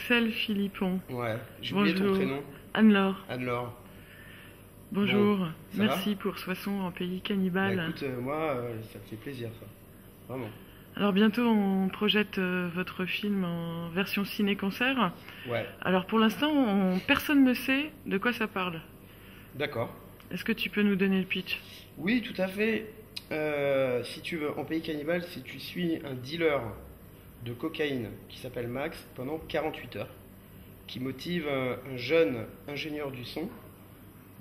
Axel Philippon. Ouais, j'ai oublié ton prénom. Anne-Laure. Anne-Laure. Bonjour, Bon, merci pour Soissons en pays cannibale. Bah écoute, moi, ça me fait plaisir, ça. Vraiment. Alors bientôt on projette votre film en version ciné-concert. Ouais, Alors pour l'instant, personne ne sait de quoi ça parle. d'accord. Est-ce que tu peux nous donner le pitch? Oui, tout à fait. Si tu veux, en pays cannibale, si tu suis un dealer de cocaïne qui s'appelle Max pendant 48 heures, qui motive un jeune ingénieur du son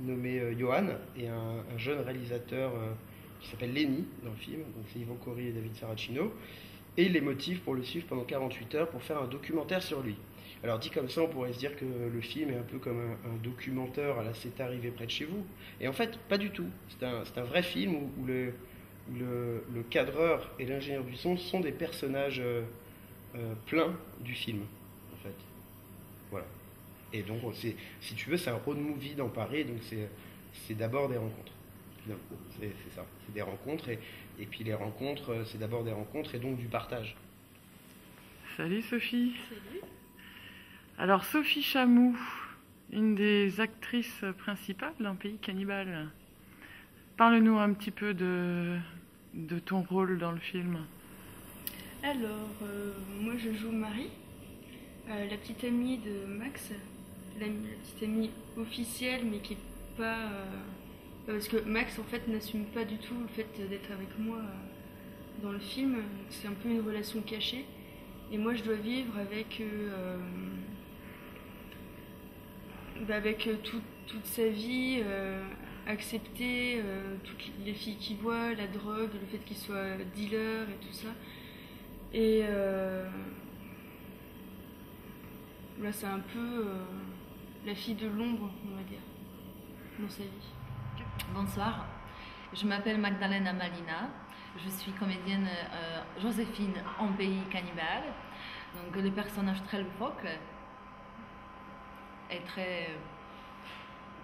nommé Johan et un jeune réalisateur qui s'appelle Lenny dans le film, donc c'est Yvan Cory et David Saracino, et il les motive pour le suivre pendant 48 heures pour faire un documentaire sur lui. Alors dit comme ça, on pourrait se dire que le film est un peu comme un documentaire à la C'est arrivé près de chez vous. Et en fait, pas du tout. C'est un vrai film où le cadreur et l'ingénieur du son sont des personnages pleins du film, en fait. Voilà. Et donc, si tu veux, c'est un road movie dans Paris, donc c'est d'abord des rencontres. C'est ça, c'est des rencontres, et puis les rencontres, c'est d'abord des rencontres et donc du partage. Salut Sophie. Salut. Alors Sophie Chamou, une des actrices principales d'un pays cannibale. Parle-nous un petit peu de ton rôle dans le film. Alors, moi je joue Marie, la petite amie de Max, la petite amie officielle mais qui est pas... parce que Max en fait n'assume pas du tout le fait d'être avec moi dans le film, c'est un peu une relation cachée. Et moi je dois vivre avec, toute sa vie, accepter toutes les filles qu'il voit, la drogue, le fait qu'il soit dealer et tout ça. Et là c'est un peu la fille de l'ombre, on va dire, dans sa vie. Bonsoir, je m'appelle Magdalena Malina, je suis comédienne Joséphine en pays cannibale. Donc le personnage très loufoque est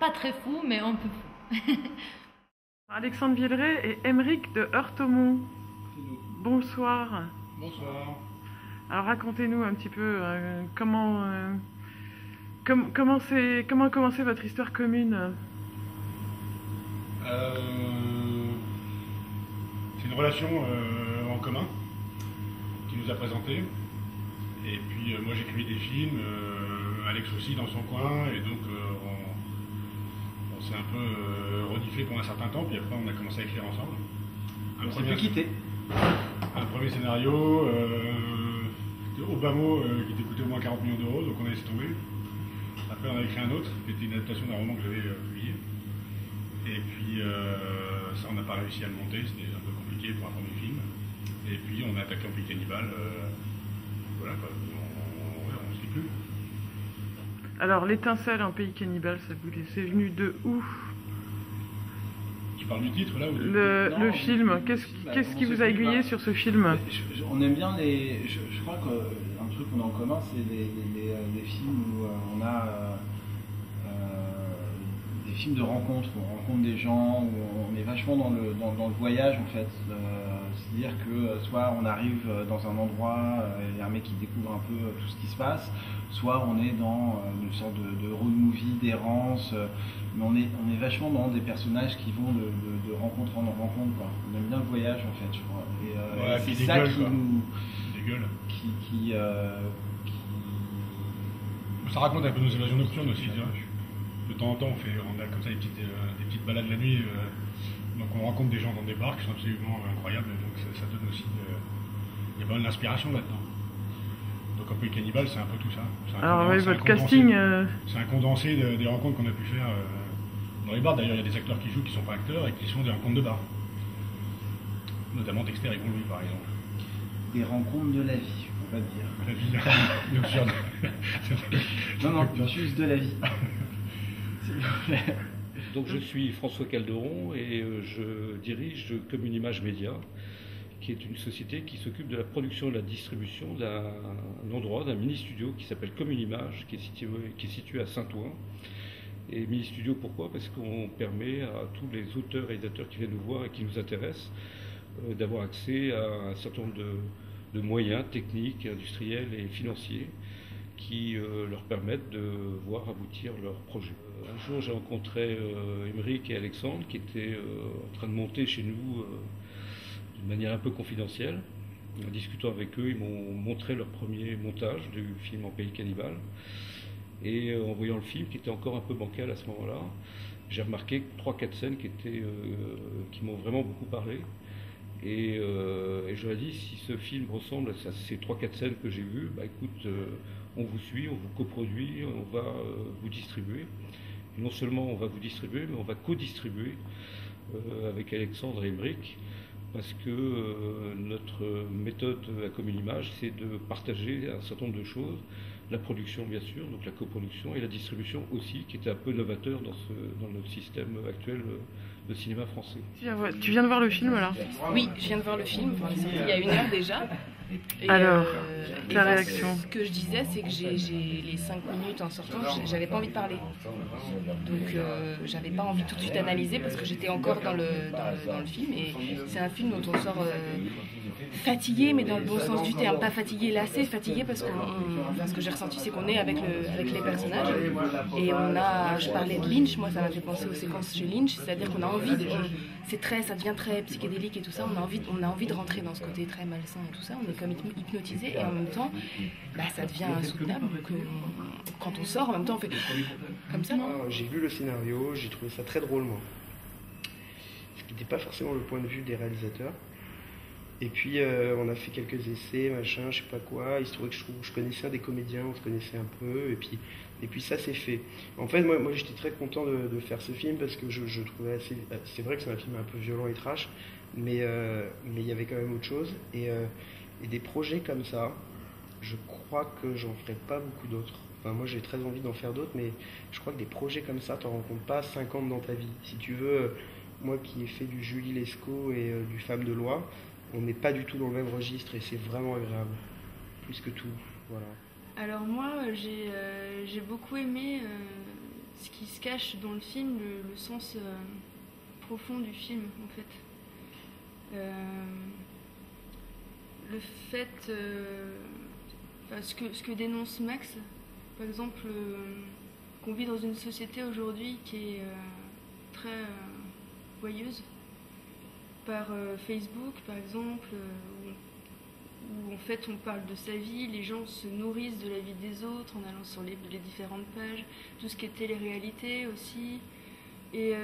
pas très fou, mais un peu fou. Alexandre Villeray et Émeric de Heurtemont. Bonsoir. Bonsoir. Alors racontez-nous un petit peu comment a commencé votre histoire commune. C'est une relation en commun qui nous a présenté. Et puis moi j'écrivais des films, Alex aussi dans son coin, et donc on s'est un peu reniflé pendant un certain temps, puis après on a commencé à écrire ensemble. On s'est plus quitté. Un premier scénario, Obama qui était coûté au moins 40 millions d'euros, donc on a laissé tomber. Après on a écrit un autre, qui était une adaptation d'un roman que j'avais publié. Et puis ça on n'a pas réussi à le monter, c'était un peu compliqué pour un premier film. Et puis on a attaqué en pays cannibale, voilà quoi, on se dit plus. Alors l'étincelle en pays cannibale, c'est venu de où? Tu parles du titre là ou de... Le film, qu'est-ce qui vous a aiguillé sur ce film? On aime bien les... Je crois qu'un truc qu'on a en commun, c'est les films où on a des films de rencontres, où on rencontre des gens, où on est vachement dans le voyage en fait. C'est-à-dire que soit on arrive dans un endroit, il y a un mec qui découvre un peu tout ce qui se passe, soit on est dans une sorte de road movie, d'errance, mais on est vachement dans des personnages qui vont de rencontre en rencontre, quoi. On aime bien le voyage en fait, je crois. Ouais, et c'est des ça gueules, qui quoi. nous... Des gueules. Qui Ça raconte un peu nos évasions nocturnes aussi, tu vois. De temps en temps on a comme ça des petites balades la nuit, donc on rencontre des gens dans des bars qui sont absolument incroyables, donc ça donne aussi, il y a pas mal d'inspiration là-dedans. Donc un peu cannibale, c'est un peu tout ça. Alors oui, votre casting... C'est un condensé des rencontres qu'on a pu faire dans les bars. D'ailleurs, il y a des acteurs qui jouent qui ne sont pas acteurs et qui sont des rencontres de bars. Notamment Dexter et Gonlouis, par exemple. Des rencontres de la vie, on va dire. La vie nocturne. Non, juste de la vie. Donc je suis François Calderon et je dirige Commune Image Média, qui est une société qui s'occupe de la production et de la distribution d'un endroit, d'un mini-studio qui s'appelle Commune Image, qui est situé à Saint-Ouen. Et mini-studio pourquoi? Parce qu'on permet à tous les auteurs et réalisateurs qui viennent nous voir et qui nous intéressent d'avoir accès à un certain nombre de moyens techniques, industriels et financiers qui leur permettent de voir aboutir leur projet. Un jour, j'ai rencontré Émeric et Alexandre qui étaient en train de monter chez nous d'une manière un peu confidentielle. En discutant avec eux, ils m'ont montré leur premier montage du film En pays cannibale. Et en voyant le film, qui était encore un peu bancal à ce moment-là, j'ai remarqué 3-4 scènes qui m'ont vraiment beaucoup parlé. Et je leur ai dit, si ce film ressemble à ces 3-4 scènes que j'ai vues, bah écoute, on vous suit, on vous coproduit, on va vous distribuer. Et non seulement on va vous distribuer, mais on va co-distribuer avec Alexandre et Émeric, parce que notre méthode à Commune Image, c'est de partager un certain nombre de choses. La production, bien sûr, donc la coproduction, et la distribution aussi, qui était un peu novateur dans notre système actuel de cinéma français. Tu viens de voir le film, là? Oui, je viens de voir le film, enfin, il y a 1 heure déjà. Et alors, ta réaction? Ce que je disais, c'est que j'ai les 5 minutes en sortant, j'avais pas envie de parler. Donc j'avais pas envie tout de suite d'analyser parce que j'étais encore dans le film. Et c'est un film dont on sort fatigué, mais dans le bon sens du terme. Pas fatigué, lassé, fatigué parce que ce que j'ai ressenti, c'est qu'on est avec les personnages. Et je parlais de Lynch, moi ça m'a fait penser aux séquences chez Lynch, c'est-à-dire qu'on a envie, ça devient très psychédélique et tout ça, on a envie de rentrer dans ce côté très malsain et tout ça, on est comme hypnotisé, et en même temps, ça devient insoutenable. Quand on sort, en même temps, on fait comme ça. J'ai vu le scénario, j'ai trouvé ça très drôle, moi. Ce qui n'était pas forcément le point de vue des réalisateurs. Et puis, on a fait quelques essais, machin, je sais pas quoi. Il se trouvait que je connaissais un des comédiens, on se connaissait un peu, et puis ça s'est fait. En fait, moi j'étais très content de faire ce film parce que je trouvais assez... C'est vrai que c'est un film un peu violent et trash, mais il y avait quand même autre chose. Et des projets comme ça, je crois que j'en ferai pas beaucoup d'autres. Enfin, moi j'ai très envie d'en faire d'autres, mais je crois que des projets comme ça, t'en rencontres pas 50 dans ta vie. Si tu veux, moi qui ai fait du Julie Lescaut et du Femme de loi, on n'est pas du tout dans le même registre et c'est vraiment agréable. Plus que tout, voilà. Alors moi, j'ai beaucoup aimé ce qui se cache dans le film, le sens profond du film, en fait. Le fait, ce que dénonce Max, par exemple, qu'on vit dans une société aujourd'hui qui est très voyeuse, par Facebook, par exemple, où en fait on parle de sa vie, les gens se nourrissent de la vie des autres en allant sur les différentes pages, tout ce qui est télé-réalité aussi. Et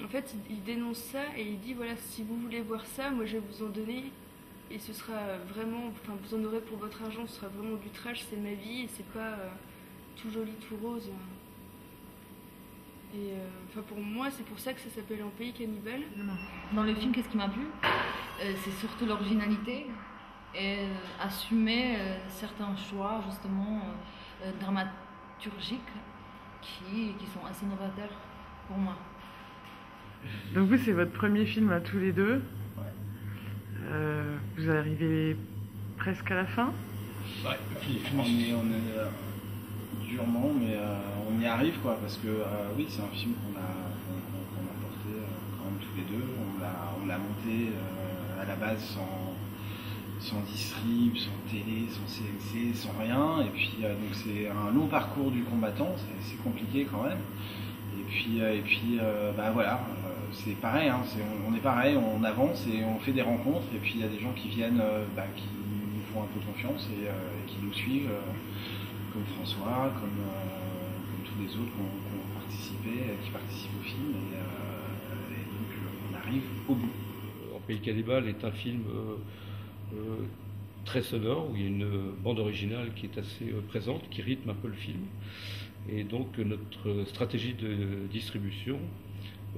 en fait, il dénonce ça et il dit voilà, si vous voulez voir ça, moi je vais vous en donner et ce sera vraiment, enfin vous en aurez pour votre argent, ce sera vraiment du trash, c'est ma vie et c'est pas tout joli, tout rose. Et pour moi, c'est pour ça que ça s'appelle En pays cannibale. Dans le film, qu'est-ce qui m'a plu? C'est surtout l'originalité et assumer certains choix, justement, dramaturgiques qui sont assez novateurs pour moi. Donc vous, c'est votre premier film à tous les deux. Ouais. Vous arrivez presque à la fin. Ouais, on est durement, mais on y arrive, quoi, parce que oui, c'est un film qu'on a porté quand même tous les deux. On l'a monté à la base sans distrib, sans télé, sans CNC, sans rien. Et puis donc c'est un long parcours du combattant, c'est compliqué quand même. Et puis voilà, c'est pareil, hein, on est pareil, on avance et on fait des rencontres. Et puis il y a des gens qui viennent, qui nous font un peu confiance et qui nous suivent. Comme François, comme tous les autres qui ont participé, qui participent au film, et donc on arrive au bout. En pays cannibale est un film très sonore, où il y a une bande originale qui est assez présente, qui rythme un peu le film. Et donc notre stratégie de distribution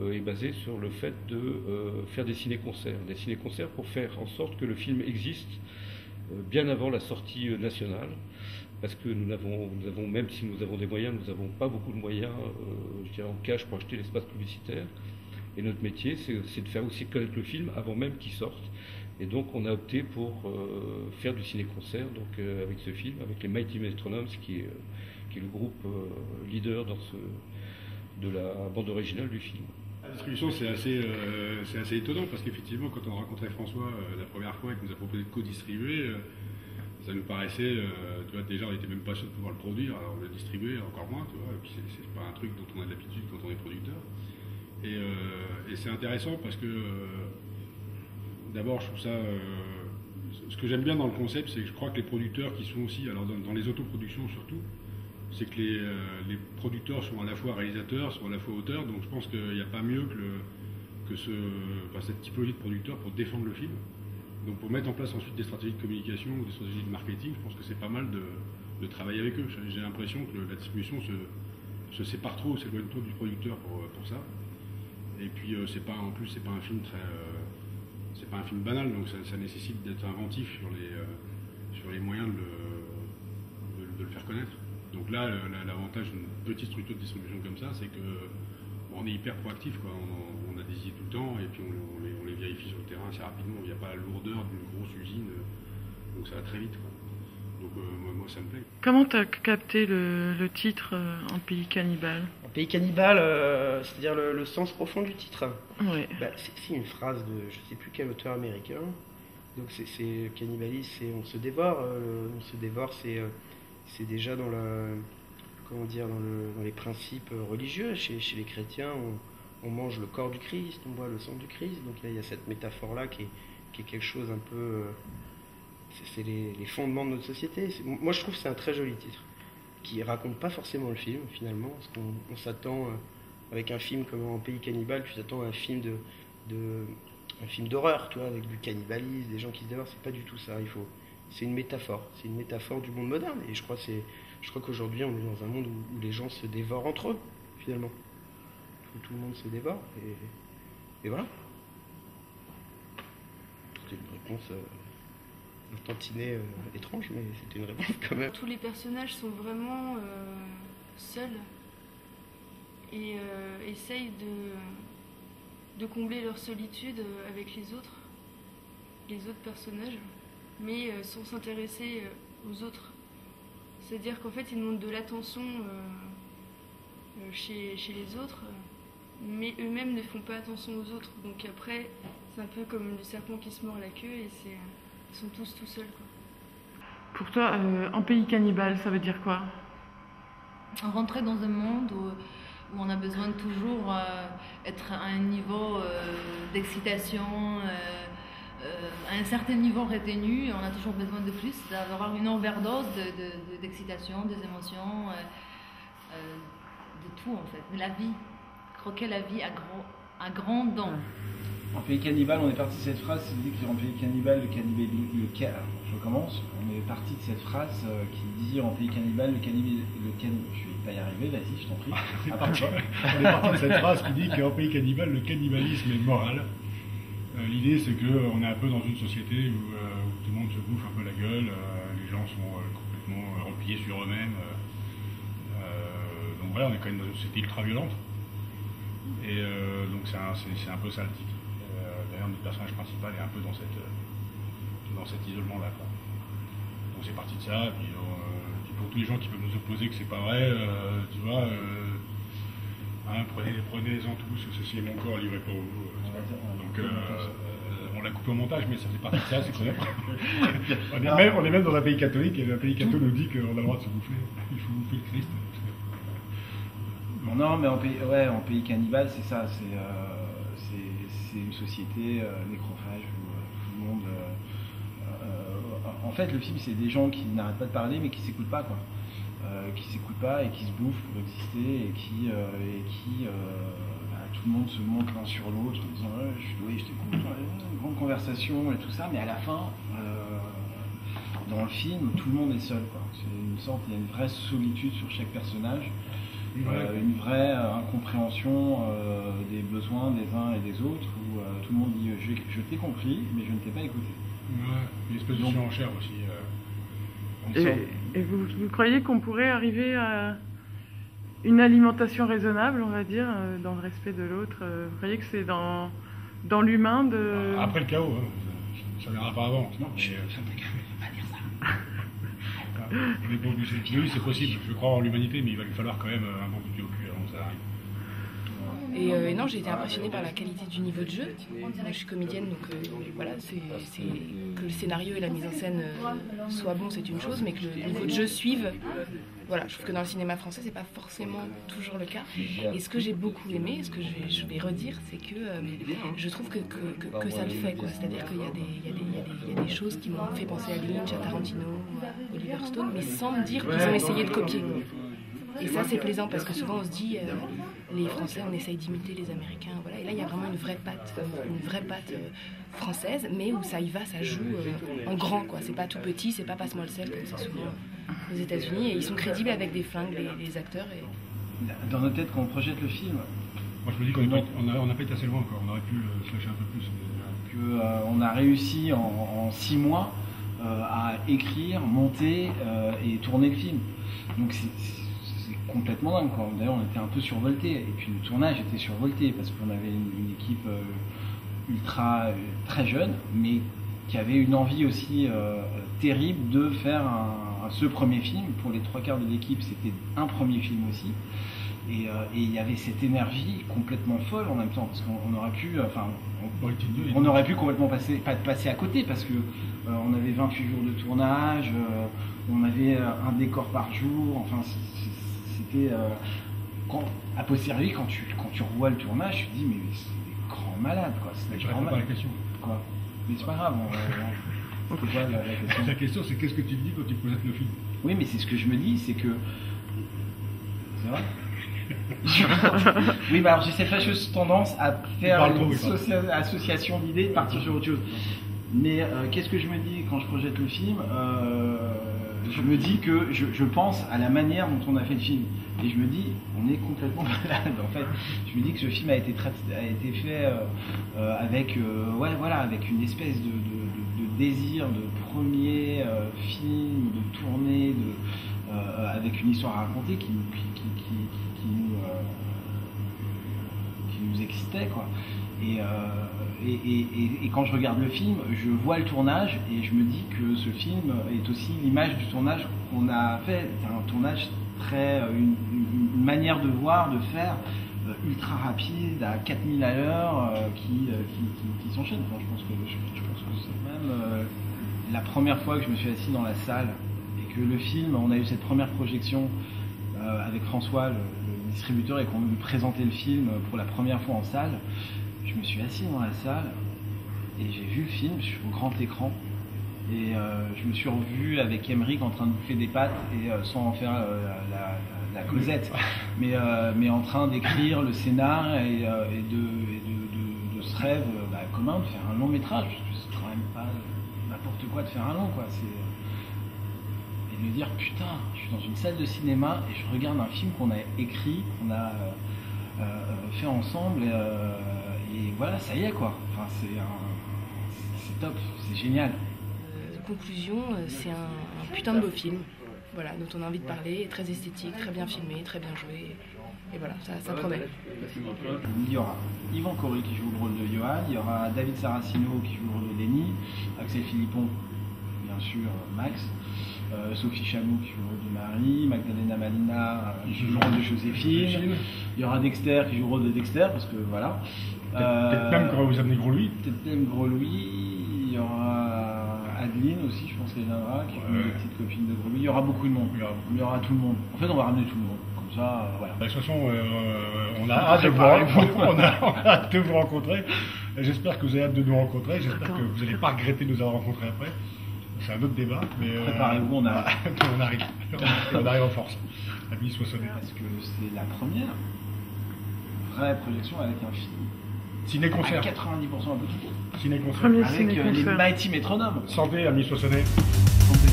est basée sur le fait de faire des ciné-concerts. Des ciné-concerts pour faire en sorte que le film existe bien avant la sortie nationale. Parce que nous avons, même si nous avons des moyens, nous n'avons pas beaucoup de moyens, je dirais, en cash pour acheter l'espace publicitaire. Et notre métier, c'est de faire aussi connaître le film avant même qu'il sorte. Et donc, on a opté pour faire du ciné-concert, donc avec ce film, avec les Mighty Metronomes, qui est le groupe leader de la bande originale du film. La distribution, c'est assez étonnant, parce qu'effectivement, quand on a rencontré François la première fois et qu'il nous a proposé de co-distribuer, Ça nous paraissait, tu vois, déjà on n'était même pas sûr de pouvoir le produire, alors le distribuer encore moins, tu vois, et puis c'est pas un truc dont on a l'habitude quand on est producteur. Et c'est intéressant parce que d'abord je trouve ça, ce que j'aime bien dans le concept, c'est que je crois que les producteurs qui sont aussi, alors dans les autoproductions surtout, c'est que les producteurs sont à la fois réalisateurs, sont à la fois auteurs, donc je pense qu'il n'y a pas mieux que cette typologie de producteur pour défendre le film. Donc pour mettre en place ensuite des stratégies de communication ou des stratégies de marketing, je pense que c'est pas mal de travailler avec eux. J'ai l'impression que la distribution se sépare trop, s'éloigne trop du producteur pour ça. Et puis c'est pas un film c'est pas un film banal, donc ça nécessite d'être inventif sur les moyens de le faire connaître. Donc là, l'avantage d'une petite structure de distribution comme ça, c'est que on est hyper proactif, quoi. On a des idées tout le temps et puis on les vérifie sur le terrain assez rapidement. Il n'y a pas la lourdeur d'une grosse usine, donc ça va très vite, quoi. Donc moi ça me plaît. Comment tu as capté le titre En pays cannibale? En pays cannibale, c'est-à-dire le sens profond du titre. Oui. C'est une phrase de je ne sais plus quel auteur américain. Donc c'est cannibalisme, c'est on se dévore. C'est déjà dans les principes religieux. Chez les chrétiens, on mange le corps du Christ, on boit le sang du Christ. Donc il y a cette métaphore-là qui est quelque chose un peu... c'est les fondements de notre société. Moi, je trouve que c'est un très joli titre, qui raconte pas forcément le film, finalement, parce qu'on s'attend, avec un film comme En pays cannibale, tu t'attends à un film un film d'horreur, tu vois, avec du cannibalisme, des gens qui se dévorent. C'est pas du tout ça. C'est une métaphore du monde moderne. Et je crois qu'aujourd'hui, on est dans un monde où les gens se dévorent entre eux, finalement. Où tout le monde se dévore. Et voilà. C'était une réponse un tantinet étrange, mais c'était une réponse quand même. Tous les personnages sont vraiment seuls et essayent de combler leur solitude avec les autres personnages, mais sans s'intéresser aux autres. C'est-à-dire qu'en fait, ils demandent de l'attention chez les autres, mais eux-mêmes ne font pas attention aux autres. Donc après, c'est un peu comme le serpent qui se mord la queue et ils sont tous tout seuls, quoi. Pour toi, En pays cannibale, ça veut dire quoi? Rentrer dans un monde où on a besoin de toujours être à un niveau d'excitation, à un certain niveau retenu, on a toujours besoin de plus, d'avoir une overdose d'excitation, des émotions, de tout en fait, de la vie. Croquer la vie à grands dents. En pays cannibale, on est parti de cette phrase, c'est dit que en pays cannibale, je recommence, on est parti de cette phrase qui dit en pays cannibale, je vais pas y arriver, vas-y, je t'en prie. On est parti de cette phrase qui dit qu'en pays cannibale, le cannibalisme est moral. L'idée, c'est qu'on est un peu dans une société où tout le monde se bouffe un peu la gueule, les gens sont complètement repliés sur eux-mêmes. Donc voilà, on est quand même dans une société ultra violente. Et donc c'est un peu ça le titre. D'ailleurs, notre personnage principal est un peu dans cet isolement-là, quoi. Donc c'est parti de ça, puis pour tous les gens qui peuvent nous opposer que c'est pas vrai, tu vois, prenez-en tous, ceci est mon corps livré pour vous. Donc on l'a coupé au montage, mais ça fait partie de ça, c'est qu'on on est même dans un pays catholique, et le pays catholique nous dit qu'on a le droit de se bouffer. Il faut bouffer le Christ. Non, mais en pays cannibale, c'est ça, c'est une société nécrophage où tout le monde... en fait, le film, c'est des gens qui n'arrêtent pas de parler, mais qui s'écoutent pas, quoi. Qui s'écoutent pas et qui se bouffent pour exister, et qui tout le monde se montre l'un sur l'autre en disant je suis doué, je t'écoute, une grande conversation et tout ça, mais à la fin, dans le film, tout le monde est seul, quoi. Il y a une vraie solitude sur chaque personnage. Une vraie incompréhension des besoins des uns et des autres, où tout le monde dit je t'ai compris, mais je ne t'ai pas écouté. Ouais, une espèce de surenchère aussi. Et vous croyez qu'on pourrait arriver à une alimentation raisonnable, on va dire, dans le respect de l'autre? Vous croyez que c'est dans l'humain de... Après le chaos, hein, ça ne viendra pas avant. Non, je on est pas obligé. Oui, c'est possible. Je crois en l'humanité, mais il va lui falloir quand même un bon coup de pied au cul avant que ça arrive. Et non, j'ai été impressionnée par la qualité du niveau de jeu. Moi, je suis comédienne, donc voilà, que le scénario et la mise en scène soient bons, c'est une chose, mais que le niveau de jeu suive. Voilà, je trouve que dans le cinéma français, c'est pas forcément toujours le cas. Et ce que j'ai beaucoup aimé, ce que je vais redire, c'est que je trouve que ça le fait, quoi. C'est-à-dire qu'il y a des choses qui m'ont fait penser à Lynch, à Tarantino, à Oliver Stone, mais sans me dire qu'ils ont essayé de copier. Et ça, c'est plaisant parce que souvent on se dit, les Français, on essaye d'imiter les Américains, voilà. Et là, il y a vraiment une vraie patte française, mais où ça y va, ça joue en grand, quoi. C'est pas tout petit, c'est pas passe-moi le sel comme c'est souvent aux États-Unis. Et ils sont crédibles avec des flingues, les acteurs. Et... Dans notre tête, quand on projette le film, moi je me dis qu'on n'a pas été assez loin encore, on aurait pu se lâcher un peu plus. On a réussi en 6 mois à écrire, monter et tourner le film. Donc c'est complètement dingue, quoi. D'ailleurs, on était un peu survolté. Et puis le tournage était survolté parce qu'on avait une équipe très jeune, mais qui avait une envie aussi terrible de faire ce premier film. Pour les 3/4 de l'équipe, c'était un premier film aussi. Et il y avait cette énergie complètement folle en même temps, parce qu'on aurait pu, on aurait pu complètement passer à côté, parce que on avait 28 jours de tournage, on avait un décor par jour, enfin c'était a posteriori quand tu revois le tournage, tu te dis mais c'est des grands malades, quoi. C'est des grands malades. Quoi. Mais c'est pas grave. La question, c'est qu'est-ce que tu te dis quand tu projettes le film? Oui, mais c'est ce que je me dis, c'est que c'est vrai. Oui, bah alors j'ai cette fâcheuse tendance à faire une association d'idées, de partir sur autre chose. Mais qu'est-ce que je me dis quand je projette le film? Je me dis que je pense à la manière dont on a fait le film. Et je me dis, on est complètement malade. En fait, je me dis que ce film a été fait avec une espèce de désir de premier film, de tournée, avec une histoire à raconter qui nous excitait, quoi. Et quand je regarde le film, je vois le tournage et je me dis que ce film est aussi l'image du tournage qu'on a fait. C'est un tournage une manière de voir, de faire ultra rapide, à 4000 à l'heure, qui s'enchaîne. Enfin, je pense que c'est même la première fois que je me suis assis dans la salle et que le film, on a eu cette première projection avec François, le distributeur, et qu'on nous présentait le film pour la première fois en salle. Je me suis assis dans la salle et j'ai vu le film au grand écran, et je me suis revu avec Emmerich en train de bouffer des pâtes et sans en faire la causette, mais en train d'écrire le scénar et de ce rêve commun de faire un long métrage, parce que c'est quand même pas n'importe quoi de faire un long, quoi. Et de me dire putain, je suis dans une salle de cinéma et je regarde un film qu'on a écrit, qu'on a fait ensemble, et voilà, ça y est, quoi. Enfin, c'est top, c'est génial. Conclusion, c'est un putain de beau film, voilà, dont on a envie de parler, très esthétique, très bien filmé, très bien joué, et voilà, ça promet. Il y aura Yvan Corry qui joue le rôle de Johan, il y aura David Saracino qui joue le rôle de Lenny, Axel Philippon, bien sûr, Max, Sophie Chamou qui joue le rôle de Marie, Magdalena Malina qui joue le rôle de Joséphine, il y aura Dexter qui joue le rôle de Dexter, parce que voilà. Peut-être même qu'on va vous amener Gros Louis. Peut-être même Gros Louis, il y aura Adeline aussi, je pense qu'elle viendra, qui est une des petites copines de Gros Louis. Il y aura beaucoup de monde, il y aura tout le monde. En fait, on va ramener tout le monde, comme ça, voilà. De toute façon, on a hâte de vous rencontrer. J'espère que vous avez hâte de nous rencontrer, j'espère que vous n'allez pas regretter de nous avoir rencontrés après. C'est un autre débat, mais préparez-vous, on arrive. on arrive en force. La vie soit sonnée. Parce que c'est la première vraie projection avec un film. Ciné-concert. À 90% un peu tout. Ciné-concert. Premier avec ciné-concert. les Mighty Métronomes. Santé, amis Soissonnais. Santé.